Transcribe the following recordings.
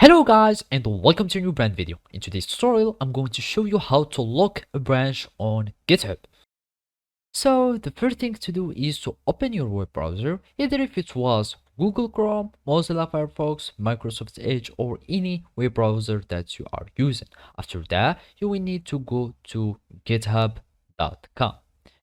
Hello guys and welcome to a new brand video. In today's tutorial, I'm going to show you how to lock a branch on GitHub. So the first thing to do is to open your web browser, either if it was Google Chrome, Mozilla Firefox, Microsoft Edge or any web browser that you are using. After that, you will need to go to github.com.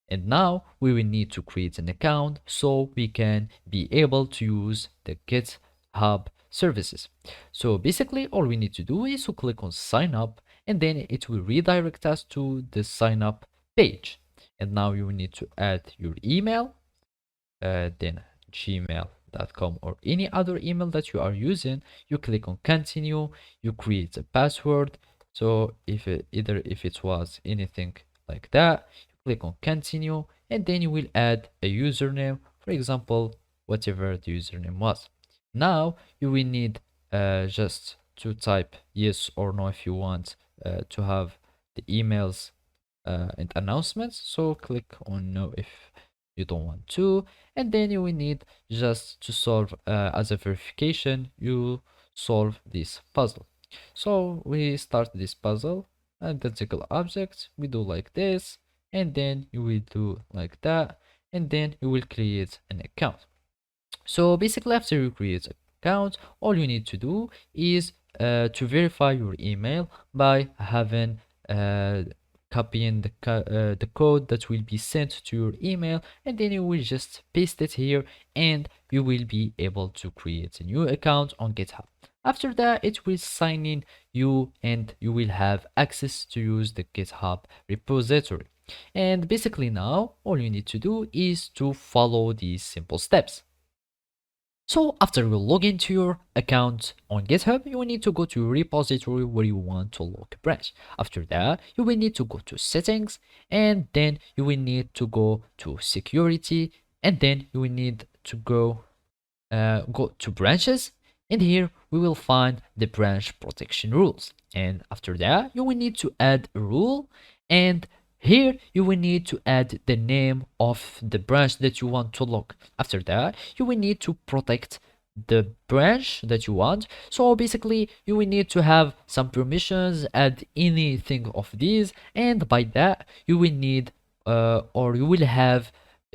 And now we will need to create an account so we can be able to use the GitHub services. So basically all we need to do is to click on sign up and then it will redirect us to the sign up page. And now you will need to add your email, then gmail.com or any other email that you are using. You click on continue, you create a password. So if it was anything like that, you click on continue and then you will add a username, for example whatever the username was. Now you will need just to type yes or no if you want to have the emails and announcements. So click on no if you don't want to, and then you will need just to solve as a verification, you solve this puzzle. So we start this puzzle, identical objects, we do like this, and then you will do like that, and then you will create an account. So basically after you create an account, all you need to do is to verify your email by having copying the code that will be sent to your email, and then you will just paste it here and you will be able to create a new account on GitHub. After that, it will sign in you and you will have access to use the GitHub repository. And basically now all you need to do is to follow these simple steps. So after you log into your account on GitHub, you will need to go to your repository where you want to lock a branch. After that, you will need to go to settings, and then you will need to go to security, and then you will need to go to branches, and here we will find the branch protection rules. And after that, you will need to add a rule, and here you will need to add the name of the branch that you want to lock. After that, you will need to protect the branch that you want. So basically you will need to have some permissions, add anything of these, and by that you will need or you will have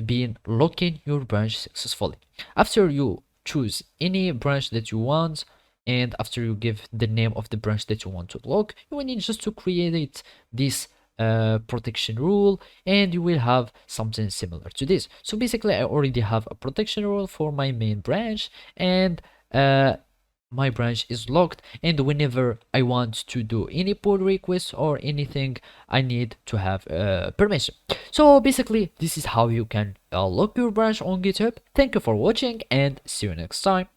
been locking your branch successfully. After you choose any branch that you want, and after you give the name of the branch that you want to lock, you will need just to create this protection rule, and you will have something similar to this. So basically I already have a protection rule for my main branch, and my branch is locked, and whenever I want to do any pull request or anything, I need to have permission. So basically this is how you can lock your branch on GitHub. Thank you for watching and see you next time.